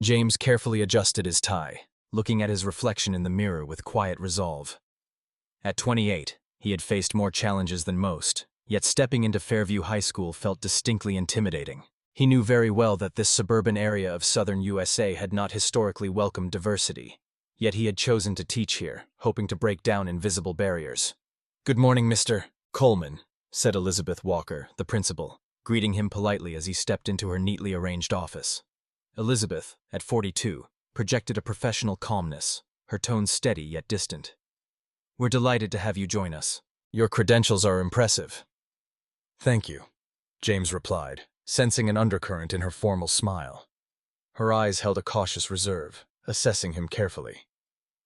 James carefully adjusted his tie, looking at his reflection in the mirror with quiet resolve. At 28, he had faced more challenges than most, yet stepping into Fairview High School felt distinctly intimidating. He knew very well that this suburban area of southern USA had not historically welcomed diversity, yet he had chosen to teach here, hoping to break down invisible barriers. "Good morning, Mr. Coleman," said Elizabeth Walker, the principal, greeting him politely as he stepped into her neatly arranged office. Elizabeth, at 42, projected a professional calmness, her tone steady yet distant. "We're delighted to have you join us. Your credentials are impressive." "Thank you," James replied, sensing an undercurrent in her formal smile. Her eyes held a cautious reserve, assessing him carefully.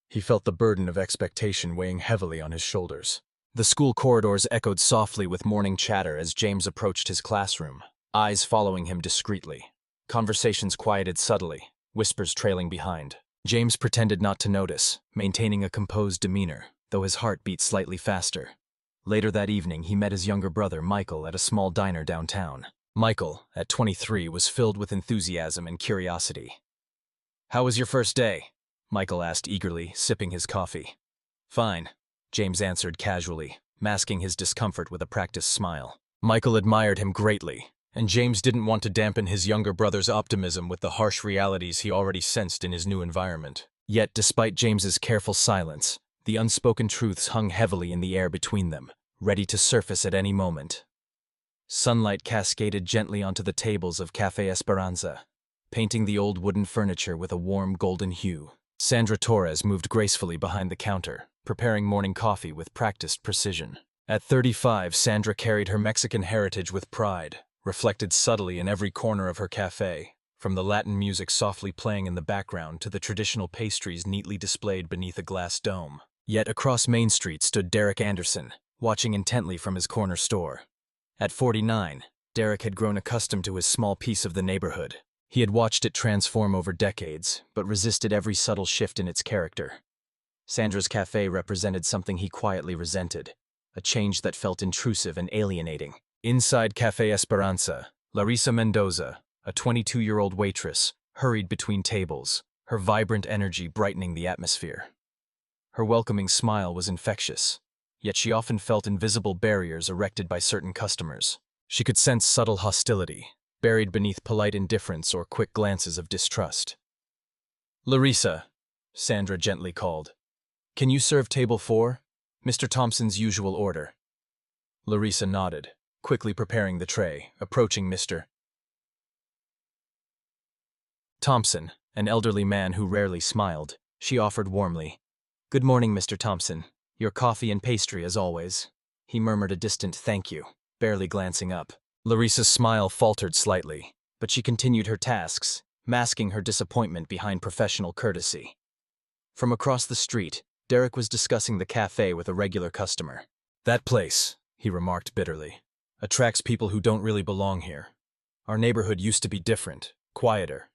He felt the burden of expectation weighing heavily on his shoulders. The school corridors echoed softly with morning chatter as James approached his classroom, eyes following him discreetly. Conversations quieted subtly, whispers trailing behind. James pretended not to notice, maintaining a composed demeanor, though his heart beat slightly faster. Later that evening, he met his younger brother, Michael, at a small diner downtown. Michael, at 23, was filled with enthusiasm and curiosity. "How was your first day?" Michael asked eagerly, sipping his coffee. "Fine," James answered casually, masking his discomfort with a practiced smile. Michael admired him greatly, and James didn't want to dampen his younger brother's optimism with the harsh realities he already sensed in his new environment. Yet, despite James's careful silence, the unspoken truths hung heavily in the air between them, ready to surface at any moment. Sunlight cascaded gently onto the tables of Café Esperanza, painting the old wooden furniture with a warm golden hue. Sandra Torres moved gracefully behind the counter, preparing morning coffee with practiced precision. At 35, Sandra carried her Mexican heritage with pride, reflected subtly in every corner of her café, from the Latin music softly playing in the background to the traditional pastries neatly displayed beneath a glass dome. Yet across Main Street stood Derek Anderson, watching intently from his corner store. At 49, Derek had grown accustomed to his small piece of the neighborhood. He had watched it transform over decades, but resisted every subtle shift in its character. Sandra's cafe represented something he quietly resented, a change that felt intrusive and alienating. Inside Café Esperanza, Larissa Mendoza, a 22-year-old waitress, hurried between tables, her vibrant energy brightening the atmosphere. Her welcoming smile was infectious, yet she often felt invisible barriers erected by certain customers. She could sense subtle hostility, buried beneath polite indifference or quick glances of distrust. "Larissa," Sandra gently called. "Can you serve table 4? Mr. Thompson's usual order." Larissa nodded, quickly preparing the tray, approaching Mr. Thompson, an elderly man who rarely smiled. She offered warmly. "Good morning, Mr. Thompson. Your coffee and pastry as always." He murmured a distant thank you, barely glancing up. Larissa's smile faltered slightly, but she continued her tasks, masking her disappointment behind professional courtesy. From across the street, Derek was discussing the cafe with a regular customer. "That place," he remarked bitterly, "attracts people who don't really belong here. Our neighborhood used to be different, quieter."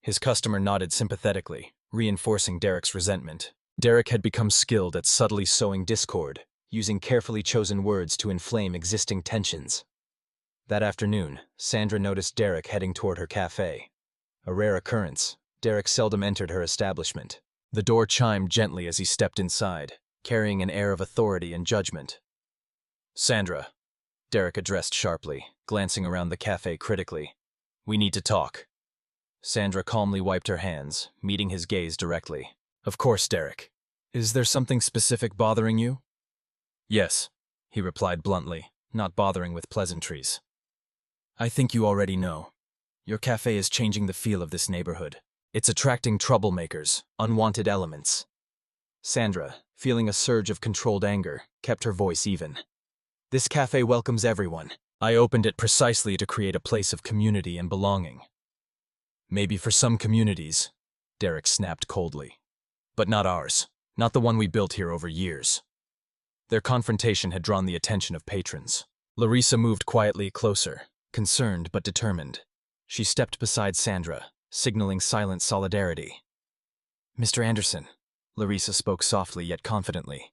His customer nodded sympathetically, reinforcing Derek's resentment. Derek had become skilled at subtly sowing discord, using carefully chosen words to inflame existing tensions. That afternoon, Sandra noticed Derek heading toward her cafe. A rare occurrence, Derek seldom entered her establishment. The door chimed gently as he stepped inside, carrying an air of authority and judgment. "Sandra," Derek addressed sharply, glancing around the cafe critically. "We need to talk." Sandra calmly wiped her hands, meeting his gaze directly. "Of course, Derek. Is there something specific bothering you?" "Yes," he replied bluntly, not bothering with pleasantries. "I think you already know. Your cafe is changing the feel of this neighborhood. It's attracting troublemakers, unwanted elements." Sandra, feeling a surge of controlled anger, kept her voice even. "This cafe welcomes everyone. I opened it precisely to create a place of community and belonging." "Maybe for some communities," Derek snapped coldly. "But not ours. Not the one we built here over years." Their confrontation had drawn the attention of patrons. Larissa moved quietly closer, concerned but determined. She stepped beside Sandra, signaling silent solidarity. "Mr. Anderson," Larissa spoke softly yet confidently,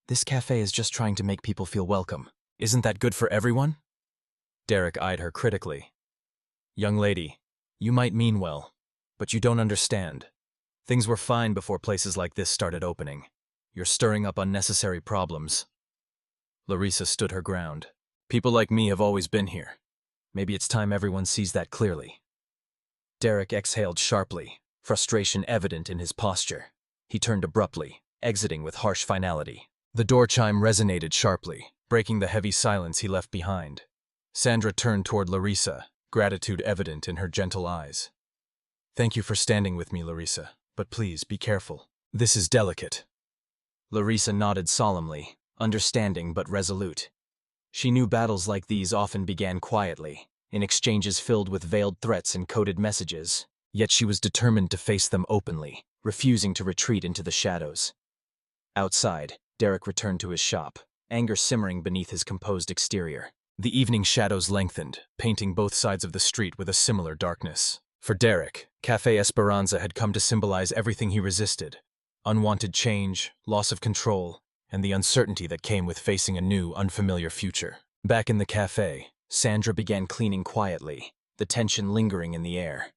"this cafe is just trying to make people feel welcome. Isn't that good for everyone?" Derek eyed her critically. "Young lady, you might mean well, But you don't understand. Things were fine before places like this started opening. You're stirring up unnecessary problems. Larissa stood her ground. People like me have always been here. Maybe it's time everyone sees that clearly. Derek exhaled sharply, frustration evident in his posture. He turned abruptly, exiting with harsh finality. The door chime resonated sharply, breaking the heavy silence he left behind. Sandra turned toward Larissa, gratitude evident in her gentle eyes. Thank you for standing with me, Larissa, but please be careful. This is delicate. Larissa nodded solemnly, understanding but resolute. She knew battles like these often began quietly, in exchanges filled with veiled threats and coded messages, yet she was determined to face them openly, refusing to retreat into the shadows. Outside, Derek returned to his shop, anger simmering beneath his composed exterior. The evening shadows lengthened, painting both sides of the street with a similar darkness. For Derek, Café Esperanza had come to symbolize everything he resisted: unwanted change, loss of control, and the uncertainty that came with facing a new, unfamiliar future. Back in the cafe, Sandra began cleaning quietly, the tension lingering in the air.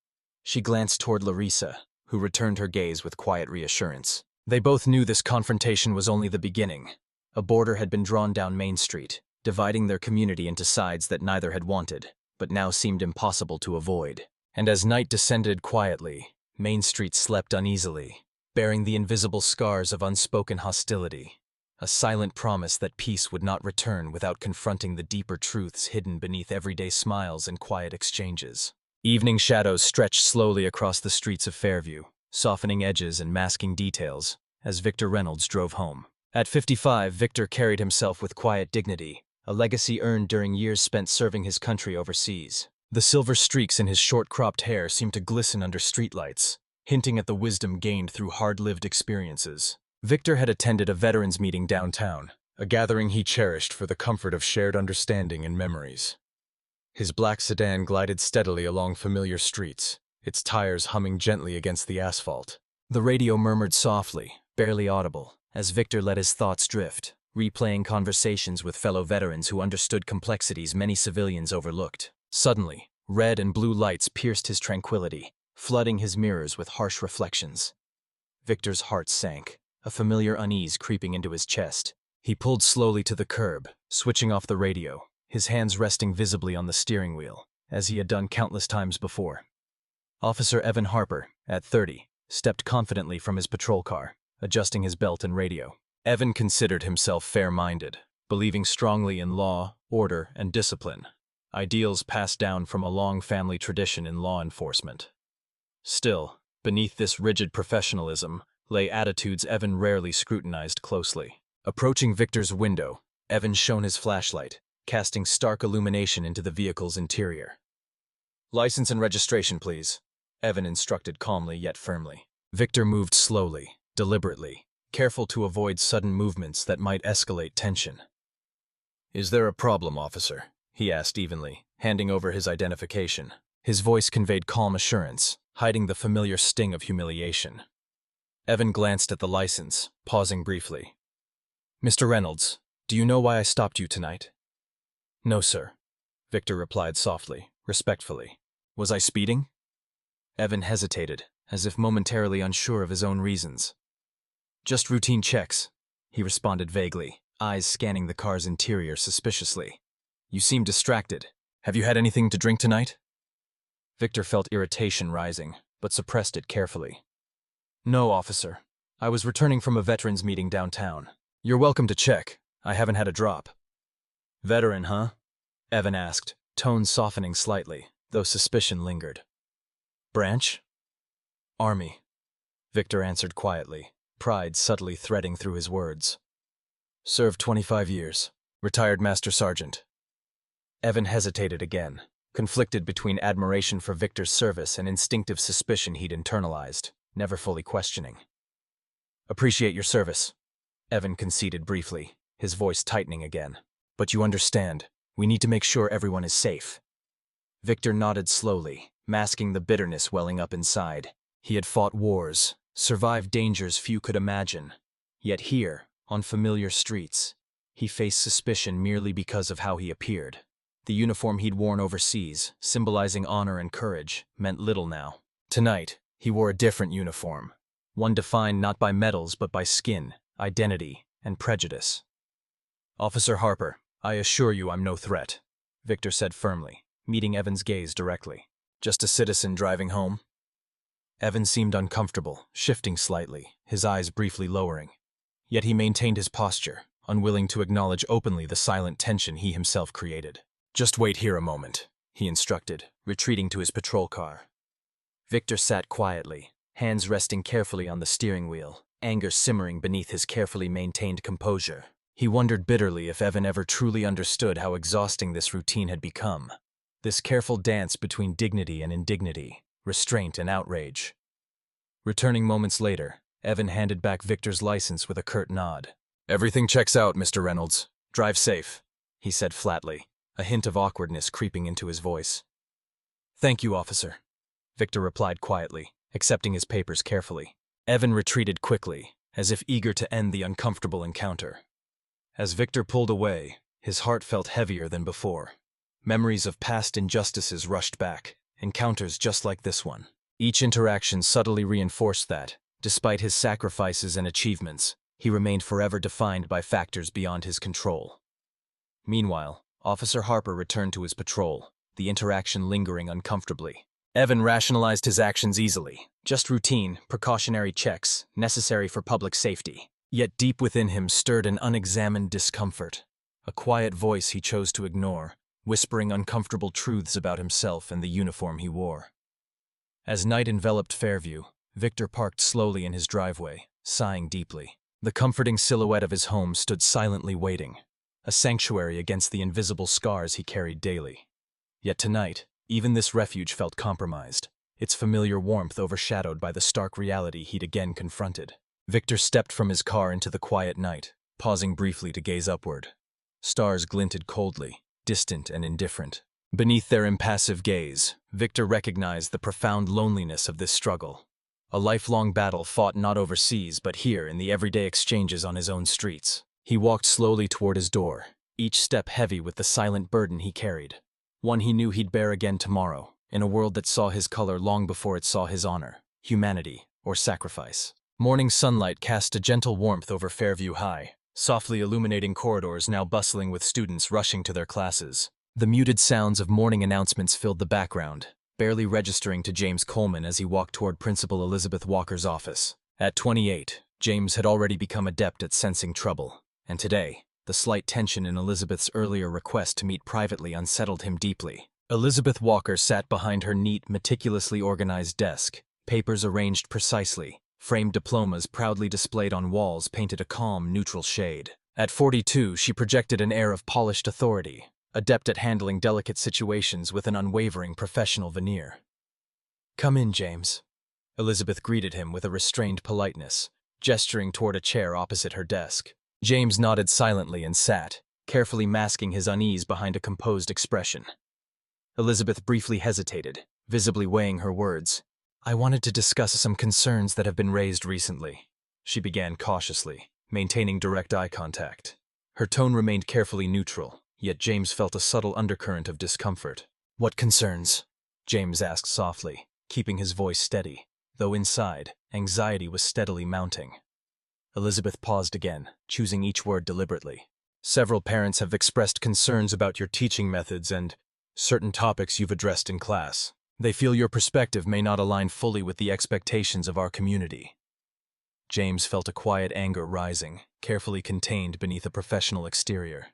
She glanced toward Larissa, who returned her gaze with quiet reassurance. They both knew this confrontation was only the beginning. A border had been drawn down Main Street, dividing their community into sides that neither had wanted, but now seemed impossible to avoid. And as night descended quietly, Main Street slept uneasily, bearing the invisible scars of unspoken hostility, a silent promise that peace would not return without confronting the deeper truths hidden beneath everyday smiles and quiet exchanges. Evening shadows stretched slowly across the streets of Fairview, softening edges and masking details, as Victor Reynolds drove home. At 55, Victor carried himself with quiet dignity, a legacy earned during years spent serving his country overseas. The silver streaks in his short-cropped hair seemed to glisten under streetlights, hinting at the wisdom gained through hard-lived experiences. Victor had attended a veterans meeting downtown, a gathering he cherished for the comfort of shared understanding and memories. His black sedan glided steadily along familiar streets, its tires humming gently against the asphalt. The radio murmured softly, barely audible, as Victor let his thoughts drift, replaying conversations with fellow veterans who understood complexities many civilians overlooked. Suddenly, red and blue lights pierced his tranquility, flooding his mirrors with harsh reflections. Victor's heart sank, a familiar unease creeping into his chest. He pulled slowly to the curb, switching off the radio, his hands resting visibly on the steering wheel, as he had done countless times before. Officer Evan Harper, at 30, stepped confidently from his patrol car, adjusting his belt and radio. Evan considered himself fair-minded, believing strongly in law, order, and discipline, ideals passed down from a long family tradition in law enforcement. Still, beneath this rigid professionalism lay attitudes Evan rarely scrutinized closely. Approaching Victor's window, Evan shone his flashlight, casting stark illumination into the vehicle's interior. "License and registration, please," Evan instructed calmly yet firmly. Victor moved slowly, deliberately, careful to avoid sudden movements that might escalate tension. "Is there a problem, officer?" he asked evenly, handing over his identification. His voice conveyed calm assurance, hiding the familiar sting of humiliation. Evan glanced at the license, pausing briefly. "Mr. Reynolds, do you know why I stopped you tonight?" "No, sir," Victor replied softly, respectfully. "Was I speeding?" Evan hesitated, as if momentarily unsure of his own reasons. "Just routine checks," he responded vaguely, eyes scanning the car's interior suspiciously. "You seem distracted. Have you had anything to drink tonight?" Victor felt irritation rising, but suppressed it carefully. "No, officer. I was returning from a veterans meeting downtown. You're welcome to check. I haven't had a drop." "Veteran, huh?" Evan asked, tone softening slightly, though suspicion lingered. "Branch?" "Army," Victor answered quietly, pride subtly threading through his words. "Served 25 years. Retired Master Sergeant." Evan hesitated again, conflicted between admiration for Victor's service and instinctive suspicion he'd internalized, never fully questioning. "Appreciate your service," Evan conceded briefly, his voice tightening again. "But you understand, we need to make sure everyone is safe." Victor nodded slowly, masking the bitterness welling up inside. He had fought wars, survived dangers few could imagine. Yet here, on familiar streets, he faced suspicion merely because of how he appeared. The uniform he'd worn overseas, symbolizing honor and courage, meant little now. Tonight, He wore a different uniform, one defined not by medals but by skin, identity, and prejudice. "Officer Harper, I assure you I'm no threat," Victor said firmly, meeting Evan's gaze directly. "Just a citizen driving home?" Evan seemed uncomfortable, shifting slightly, his eyes briefly lowering. Yet he maintained his posture, unwilling to acknowledge openly the silent tension he himself created. "Just wait here a moment," he instructed, retreating to his patrol car. Victor sat quietly, hands resting carefully on the steering wheel, anger simmering beneath his carefully maintained composure. He wondered bitterly if Evan ever truly understood how exhausting this routine had become. This careful dance between dignity and indignity, restraint and outrage. Returning moments later, Evan handed back Victor's license with a curt nod. "Everything checks out, Mr. Reynolds. Drive safe," he said flatly, a hint of awkwardness creeping into his voice. "Thank you, officer," Victor replied quietly, accepting his papers carefully. Evan retreated quickly, as if eager to end the uncomfortable encounter. As Victor pulled away, his heart felt heavier than before. Memories of past injustices rushed back, encounters just like this one. Each interaction subtly reinforced that, despite his sacrifices and achievements, he remained forever defined by factors beyond his control. Meanwhile, Officer Harper returned to his patrol, the interaction lingering uncomfortably. Evan rationalized his actions easily, just routine, precautionary checks, necessary for public safety. Yet deep within him stirred an unexamined discomfort, a quiet voice he chose to ignore, whispering uncomfortable truths about himself and the uniform he wore. As night enveloped Fairview, Victor parked slowly in his driveway, sighing deeply. The comforting silhouette of his home stood silently waiting, a sanctuary against the invisible scars he carried daily. Yet tonight, even this refuge felt compromised, its familiar warmth overshadowed by the stark reality he'd again confronted. Victor stepped from his car into the quiet night, pausing briefly to gaze upward. Stars glinted coldly, distant and indifferent. Beneath their impassive gaze, Victor recognized the profound loneliness of this struggle. A lifelong battle fought not overseas but here in the everyday exchanges on his own streets. He walked slowly toward his door, each step heavy with the silent burden he carried. One he knew he'd bear again tomorrow, in a world that saw his color long before it saw his honor, humanity, or sacrifice. Morning sunlight cast a gentle warmth over Fairview High, softly illuminating corridors now bustling with students rushing to their classes. The muted sounds of morning announcements filled the background, barely registering to James Coleman as he walked toward Principal Elizabeth Walker's office. At 28, James had already become adept at sensing trouble, and today, the slight tension in Elizabeth's earlier request to meet privately unsettled him deeply. Elizabeth Walker sat behind her neat, meticulously organized desk, papers arranged precisely. Framed diplomas proudly displayed on walls painted a calm, neutral shade. At 42, she projected an air of polished authority, adept at handling delicate situations with an unwavering professional veneer. "Come in, James," Elizabeth greeted him with a restrained politeness, gesturing toward a chair opposite her desk. James nodded silently and sat, carefully masking his unease behind a composed expression. Elizabeth briefly hesitated, visibly weighing her words. "I wanted to discuss some concerns that have been raised recently," she began cautiously, maintaining direct eye contact. Her tone remained carefully neutral, yet James felt a subtle undercurrent of discomfort. "What concerns?" James asked softly, keeping his voice steady, though inside, anxiety was steadily mounting. Elizabeth paused again, choosing each word deliberately. "Several parents have expressed concerns about your teaching methods and certain topics you've addressed in class. They feel your perspective may not align fully with the expectations of our community." James felt a quiet anger rising, carefully contained beneath a professional exterior.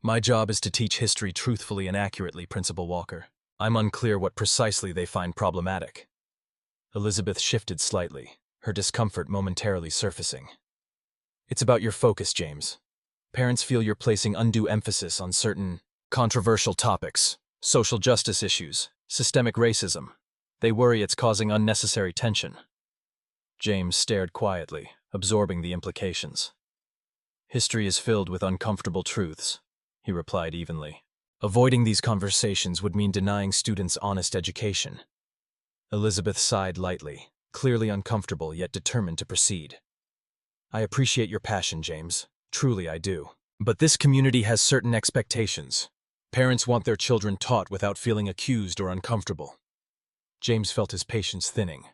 "My job is to teach history truthfully and accurately, Principal Walker. I'm unclear what precisely they find problematic." Elizabeth shifted slightly, her discomfort momentarily surfacing. "It's about your focus, James. Parents feel you're placing undue emphasis on certain controversial topics, social justice issues, systemic racism. They worry it's causing unnecessary tension." James stared quietly, absorbing the implications. "History is filled with uncomfortable truths," he replied evenly. "Avoiding these conversations would mean denying students honest education." Elizabeth sighed lightly, clearly uncomfortable yet determined to proceed. "I appreciate your passion, James. Truly I do. But this community has certain expectations. Parents want their children taught without feeling accused or uncomfortable." James felt his patience thinning.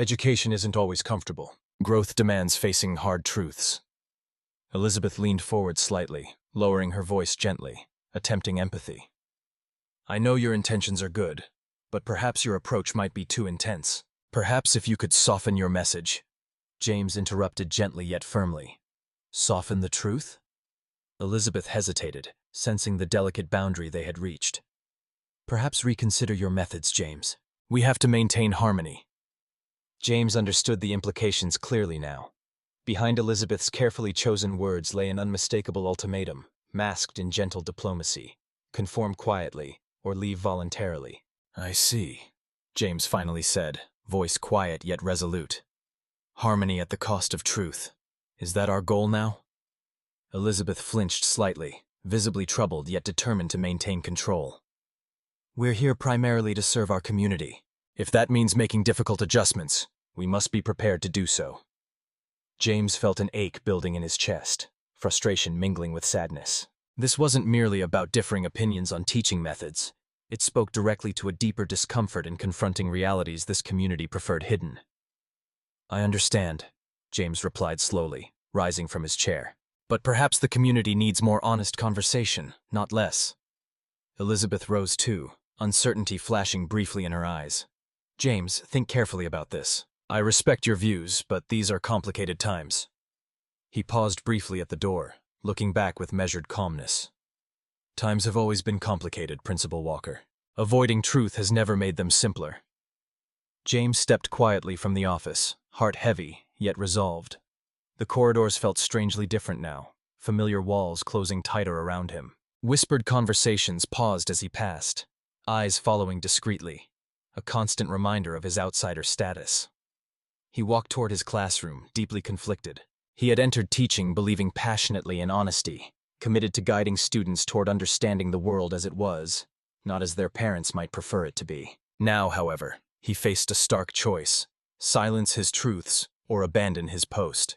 Education isn't always comfortable. Growth demands facing hard truths. Elizabeth leaned forward slightly, lowering her voice gently, attempting empathy. I know your intentions are good, but perhaps your approach might be too intense. Perhaps if you could soften your message. James interrupted gently yet firmly. Soften the truth? Elizabeth hesitated, sensing the delicate boundary they had reached. Perhaps reconsider your methods, James. We have to maintain harmony. James understood the implications clearly now. Behind Elizabeth's carefully chosen words lay an unmistakable ultimatum, masked in gentle diplomacy. Conform quietly, or leave voluntarily. I see, James finally said, voice quiet yet resolute. Harmony at the cost of truth. Is that our goal now? Elizabeth flinched slightly, visibly troubled yet determined to maintain control. We're here primarily to serve our community. If that means making difficult adjustments, we must be prepared to do so. James felt an ache building in his chest, frustration mingling with sadness. This wasn't merely about differing opinions on teaching methods. It spoke directly to a deeper discomfort in confronting realities this community preferred hidden. I understand, James replied slowly, rising from his chair. But perhaps the community needs more honest conversation, not less. Elizabeth rose too, uncertainty flashing briefly in her eyes. James, think carefully about this. I respect your views, but these are complicated times. He paused briefly at the door, looking back with measured calmness. Times have always been complicated, Principal Walker. Avoiding truth has never made them simpler. James stepped quietly from the office, heart heavy, yet resolved. The corridors felt strangely different now, familiar walls closing tighter around him. Whispered conversations paused as he passed, eyes following discreetly, a constant reminder of his outsider status. He walked toward his classroom, deeply conflicted. He had entered teaching believing passionately in honesty, committed to guiding students toward understanding the world as it was, not as their parents might prefer it to be. Now, however, he faced a stark choice: silence his truths or abandon his post.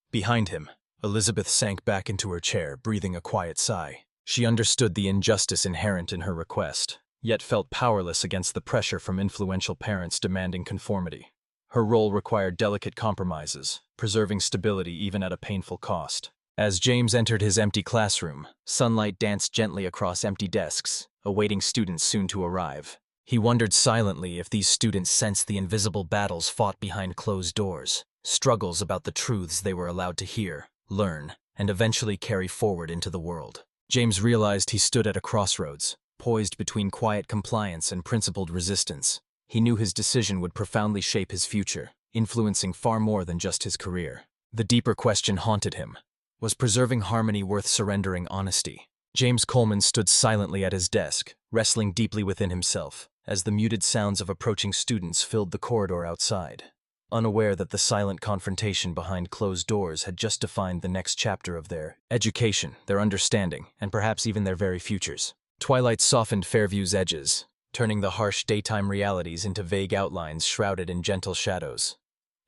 Behind him, Elizabeth sank back into her chair, breathing a quiet sigh. She understood the injustice inherent in her request, yet felt powerless against the pressure from influential parents demanding conformity. Her role required delicate compromises, preserving stability even at a painful cost. As James entered his empty classroom, sunlight danced gently across empty desks, awaiting students soon to arrive. He wondered silently if these students sensed the invisible battles fought behind closed doors, struggles about the truths they were allowed to hear, learn, and eventually carry forward into the world. James realized he stood at a crossroads, poised between quiet compliance and principled resistance. He knew his decision would profoundly shape his future, influencing far more than just his career. The deeper question haunted him. Was preserving harmony worth surrendering honesty? James Coleman stood silently at his desk, wrestling deeply within himself, as the muted sounds of approaching students filled the corridor outside. Unaware that the silent confrontation behind closed doors had just defined the next chapter of their education, their understanding, and perhaps even their very futures. Twilight softened Fairview's edges, turning the harsh daytime realities into vague outlines shrouded in gentle shadows.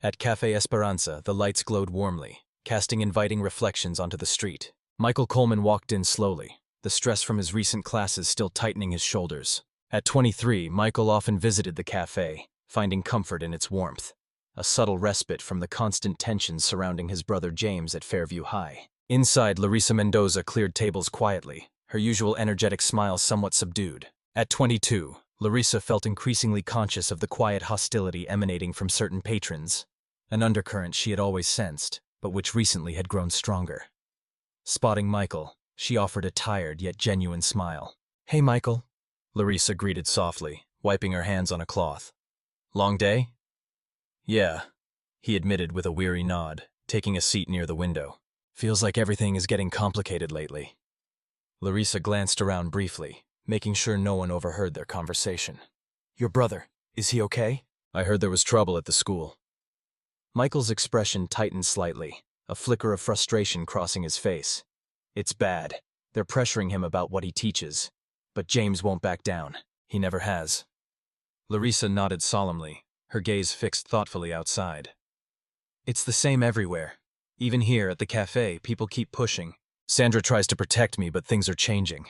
At Café Esperanza, the lights glowed warmly, casting inviting reflections onto the street. Michael Coleman walked in slowly, the stress from his recent classes still tightening his shoulders. At 23, Michael often visited the cafe, finding comfort in its warmth, a subtle respite from the constant tensions surrounding his brother James at Fairview High. Inside, Larissa Mendoza cleared tables quietly, her usual energetic smile somewhat subdued. At 22, Larissa felt increasingly conscious of the quiet hostility emanating from certain patrons, an undercurrent she had always sensed, but which recently had grown stronger. Spotting Michael, she offered a tired yet genuine smile. "Hey, Michael," Larissa greeted softly, wiping her hands on a cloth. "Long day?" "Yeah," he admitted with a weary nod, taking a seat near the window. "Feels like everything is getting complicated lately." Larissa glanced around briefly, making sure no one overheard their conversation. "Your brother, is he okay?" "I heard there was trouble at the school." Michael's expression tightened slightly, a flicker of frustration crossing his face. "It's bad. They're pressuring him about what he teaches. But James won't back down. He never has." Larissa nodded solemnly, her gaze fixed thoughtfully outside. "It's the same everywhere. Even here at the cafe, people keep pushing. Sandra tries to protect me, but things are changing."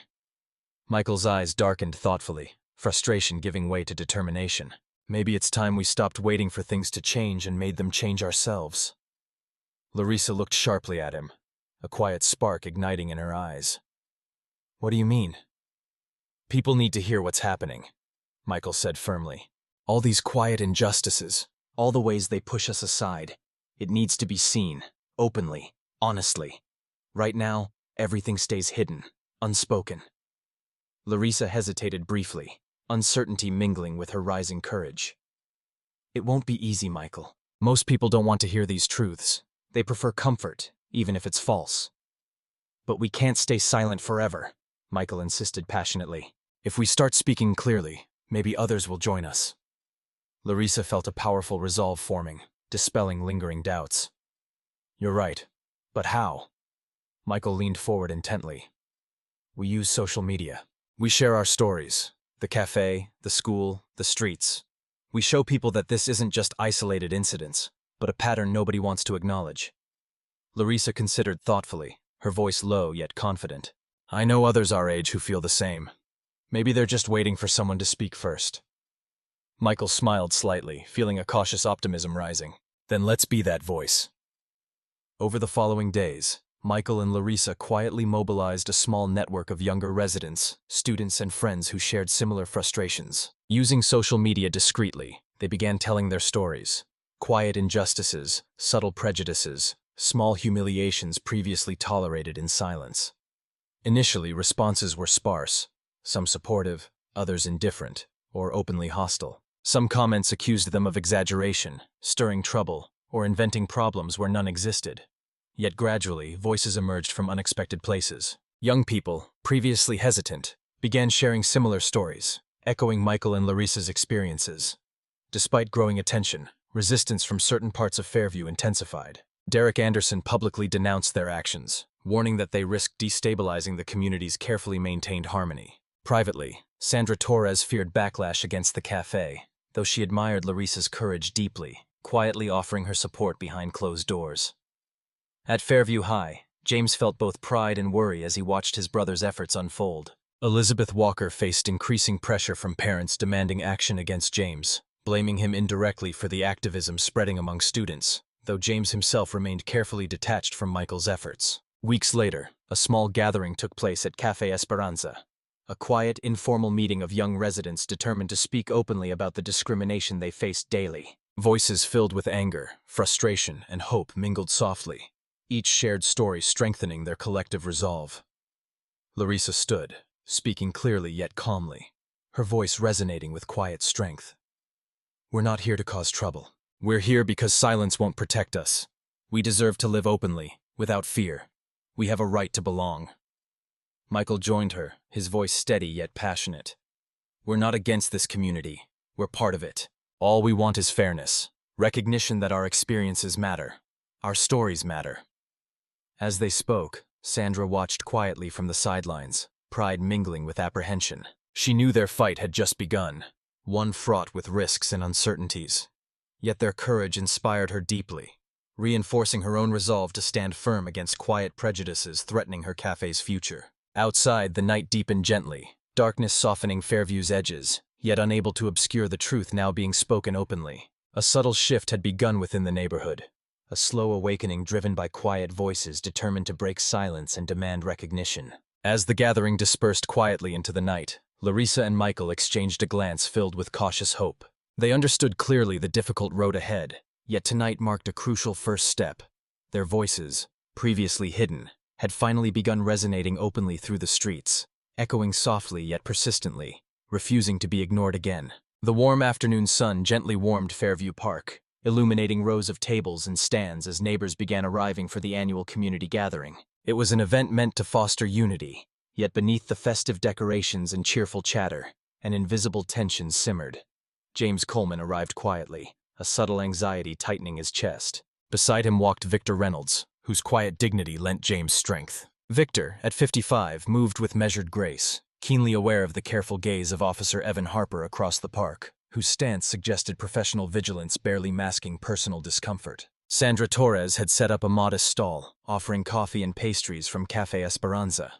Michael's eyes darkened thoughtfully, frustration giving way to determination. Maybe it's time we stopped waiting for things to change and made them change ourselves. Larissa looked sharply at him, a quiet spark igniting in her eyes. What do you mean? People need to hear what's happening, Michael said firmly. All these quiet injustices, all the ways they push us aside. It needs to be seen, openly, honestly. Right now, everything stays hidden, unspoken. Larissa hesitated briefly, uncertainty mingling with her rising courage. It won't be easy, Michael. Most people don't want to hear these truths. They prefer comfort, even if it's false. But we can't stay silent forever, Michael insisted passionately. If we start speaking clearly, maybe others will join us. Larissa felt a powerful resolve forming, dispelling lingering doubts. You're right. But how? Michael leaned forward intently. We use social media. We share our stories. The cafe, the school, the streets. We show people that this isn't just isolated incidents, but a pattern nobody wants to acknowledge. Larissa considered thoughtfully, her voice low yet confident. I know others our age who feel the same. Maybe they're just waiting for someone to speak first. Michael smiled slightly, feeling a cautious optimism rising. Then let's be that voice. Over the following days, Michael and Larissa quietly mobilized a small network of younger residents, students, and friends who shared similar frustrations. Using social media discreetly, they began telling their stories. Quiet injustices, subtle prejudices, small humiliations previously tolerated in silence. Initially, responses were sparse, some supportive, others indifferent, or openly hostile. Some comments accused them of exaggeration, stirring trouble, or inventing problems where none existed. Yet gradually, voices emerged from unexpected places. Young people, previously hesitant, began sharing similar stories, echoing Michael and Larissa's experiences. Despite growing attention, resistance from certain parts of Fairview intensified. Derek Anderson publicly denounced their actions, warning that they risked destabilizing the community's carefully maintained harmony. Privately, Sandra Torres feared backlash against the cafe, though she admired Larissa's courage deeply, quietly offering her support behind closed doors. At Fairview High, James felt both pride and worry as he watched his brother's efforts unfold. Elizabeth Walker faced increasing pressure from parents demanding action against James, blaming him indirectly for the activism spreading among students, though James himself remained carefully detached from Michael's efforts. Weeks later, a small gathering took place at Café Esperanza, a quiet, informal meeting of young residents determined to speak openly about the discrimination they faced daily. Voices filled with anger, frustration, and hope mingled softly, each shared story strengthening their collective resolve. Larissa stood, speaking clearly yet calmly, her voice resonating with quiet strength. We're not here to cause trouble. We're here because silence won't protect us. We deserve to live openly, without fear. We have a right to belong. Michael joined her, his voice steady yet passionate. We're not against this community. We're part of it. All we want is fairness, recognition that our experiences matter, our stories matter. As they spoke, Sandra watched quietly from the sidelines, pride mingling with apprehension. She knew their fight had just begun, one fraught with risks and uncertainties. Yet their courage inspired her deeply, reinforcing her own resolve to stand firm against quiet prejudices threatening her cafe's future. Outside, the night deepened gently, darkness softening Fairview's edges, yet unable to obscure the truth now being spoken openly. A subtle shift had begun within the neighborhood, a slow awakening driven by quiet voices determined to break silence and demand recognition. As the gathering dispersed quietly into the night, Larissa and Michael exchanged a glance filled with cautious hope. They understood clearly the difficult road ahead, yet tonight marked a crucial first step. Their voices, previously hidden, had finally begun resonating openly through the streets, echoing softly yet persistently, refusing to be ignored again. The warm afternoon sun gently warmed Fairview Park, illuminating rows of tables and stands as neighbors began arriving for the annual community gathering. It was an event meant to foster unity, yet beneath the festive decorations and cheerful chatter, an invisible tension simmered. James Coleman arrived quietly, a subtle anxiety tightening his chest. Beside him walked Victor Reynolds, whose quiet dignity lent James strength. Victor, at 55, moved with measured grace, keenly aware of the careful gaze of Officer Evan Harper across the park, whose stance suggested professional vigilance barely masking personal discomfort. Sandra Torres had set up a modest stall, offering coffee and pastries from Café Esperanza.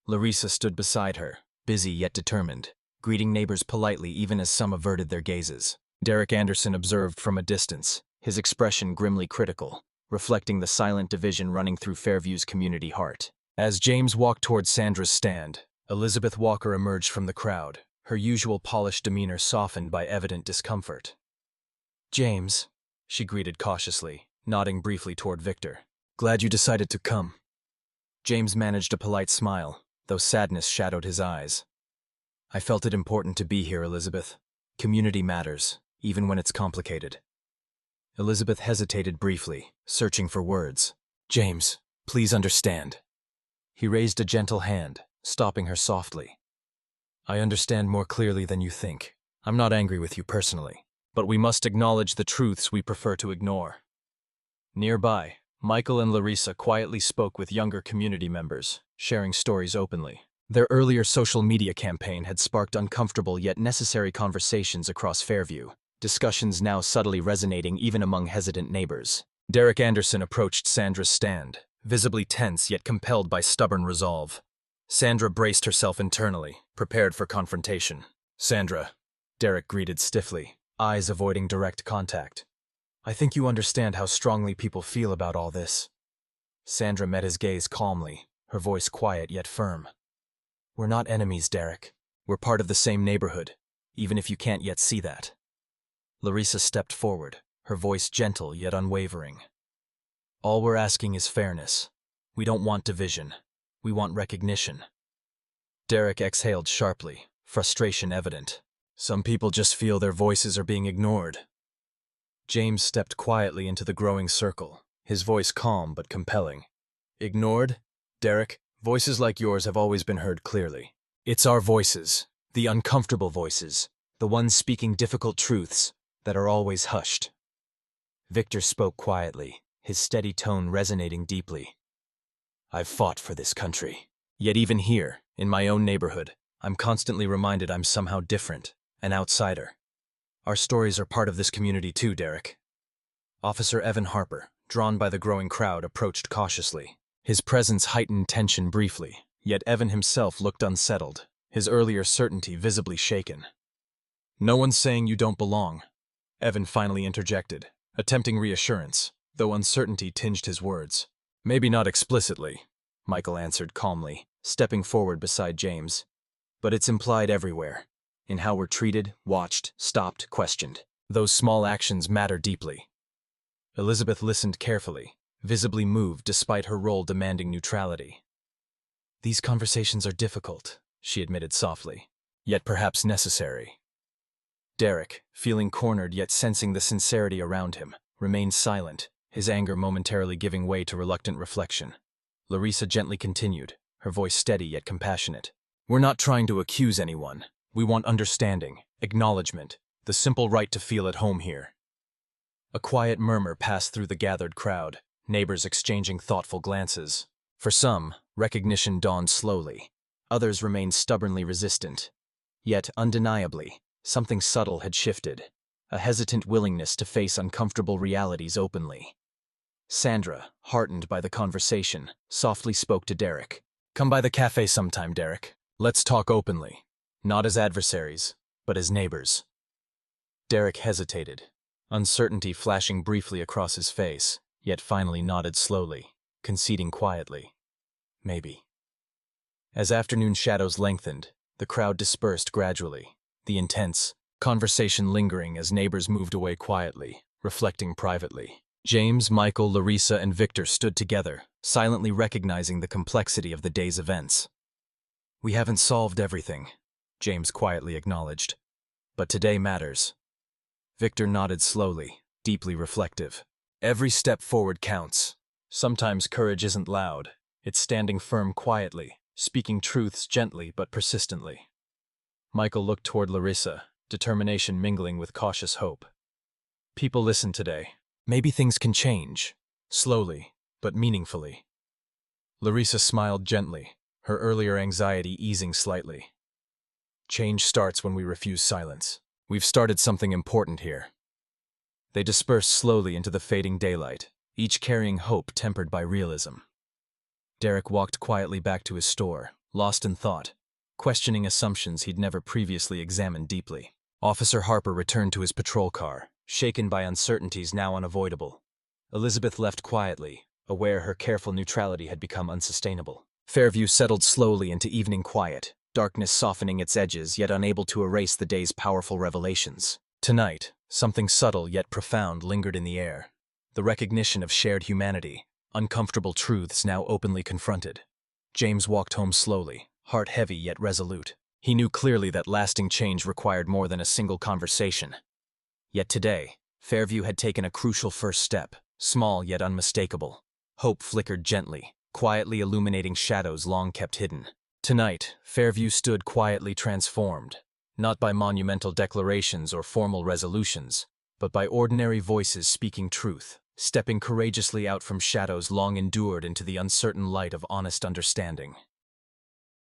Larissa stood beside her, busy yet determined, greeting neighbors politely even as some averted their gazes. Derek Anderson observed from a distance, his expression grimly critical, reflecting the silent division running through Fairview's community heart. As James walked toward Sandra's stand, Elizabeth Walker emerged from the crowd, her usual polished demeanor softened by evident discomfort. "James," she greeted cautiously, nodding briefly toward Victor. "Glad you decided to come." James managed a polite smile, though sadness shadowed his eyes. "I felt it important to be here, Elizabeth. Community matters, even when it's complicated." Elizabeth hesitated briefly, searching for words. "James, please understand." He raised a gentle hand, stopping her softly. "I understand more clearly than you think. I'm not angry with you personally, but we must acknowledge the truths we prefer to ignore." Nearby, Michael and Larissa quietly spoke with younger community members, sharing stories openly. Their earlier social media campaign had sparked uncomfortable yet necessary conversations across Fairview, discussions now subtly resonating even among hesitant neighbors. Derek Anderson approached Sandra's stand, visibly tense yet compelled by stubborn resolve. Sandra braced herself internally, prepared for confrontation. "Sandra," Derek greeted stiffly, eyes avoiding direct contact. "I think you understand how strongly people feel about all this." Sandra met his gaze calmly, her voice quiet yet firm. "We're not enemies, Derek. We're part of the same neighborhood, even if you can't yet see that." Larissa stepped forward, her voice gentle yet unwavering. "All we're asking is fairness. We don't want division. We want recognition." Derek exhaled sharply, frustration evident. "Some people just feel their voices are being ignored." James stepped quietly into the growing circle, his voice calm but compelling. "Ignored? Derek, voices like yours have always been heard clearly. It's our voices, the uncomfortable voices, the ones speaking difficult truths, that are always hushed." Victor spoke quietly, his steady tone resonating deeply. "I've fought for this country. Yet even here, in my own neighborhood, I'm constantly reminded I'm somehow different, an outsider. Our stories are part of this community too, Derek." Officer Evan Harper, drawn by the growing crowd, approached cautiously. His presence heightened tension briefly, yet Evan himself looked unsettled, his earlier certainty visibly shaken. "No one's saying you don't belong," Evan finally interjected, attempting reassurance, though uncertainty tinged his words. "Maybe not explicitly," Michael answered calmly, stepping forward beside James. "But it's implied everywhere, in how we're treated, watched, stopped, questioned. Those small actions matter deeply." Elizabeth listened carefully, visibly moved despite her role demanding neutrality. "These conversations are difficult," she admitted softly, "yet perhaps necessary." Derek, feeling cornered yet sensing the sincerity around him, remained silent, his anger momentarily giving way to reluctant reflection. Larissa gently continued, her voice steady yet compassionate. "We're not trying to accuse anyone. We want understanding, acknowledgement, the simple right to feel at home here." A quiet murmur passed through the gathered crowd, neighbors exchanging thoughtful glances. For some, recognition dawned slowly. Others remained stubbornly resistant. Yet, undeniably, something subtle had shifted, a hesitant willingness to face uncomfortable realities openly. Sandra, heartened by the conversation, softly spoke to Derek. "Come by the cafe sometime, Derek. Let's talk openly. Not as adversaries, but as neighbors." Derek hesitated, uncertainty flashing briefly across his face, yet finally nodded slowly, conceding quietly. "Maybe." As afternoon shadows lengthened, the crowd dispersed gradually, the intense conversation lingering as neighbors moved away quietly, reflecting privately. James, Michael, Larissa, and Victor stood together, silently recognizing the complexity of the day's events. "We haven't solved everything," James quietly acknowledged. "But today matters." Victor nodded slowly, deeply reflective. "Every step forward counts. Sometimes courage isn't loud. It's standing firm quietly, speaking truths gently but persistently." Michael looked toward Larissa, determination mingling with cautious hope. "People listen today. Maybe things can change. Slowly, but meaningfully." Larissa smiled gently, her earlier anxiety easing slightly. "Change starts when we refuse silence. We've started something important here." They dispersed slowly into the fading daylight, each carrying hope tempered by realism. Derek walked quietly back to his store, lost in thought, questioning assumptions he'd never previously examined deeply. Officer Harper returned to his patrol car, shaken by uncertainties now unavoidable. Elizabeth left quietly, aware her careful neutrality had become unsustainable. Fairview settled slowly into evening quiet, darkness softening its edges yet unable to erase the day's powerful revelations. Tonight, something subtle yet profound lingered in the air. The recognition of shared humanity, uncomfortable truths now openly confronted. James walked home slowly, heart heavy yet resolute. He knew clearly that lasting change required more than a single conversation. Yet today, Fairview had taken a crucial first step, small yet unmistakable. Hope flickered gently, quietly illuminating shadows long kept hidden. Tonight, Fairview stood quietly transformed, not by monumental declarations or formal resolutions, but by ordinary voices speaking truth, stepping courageously out from shadows long endured into the uncertain light of honest understanding.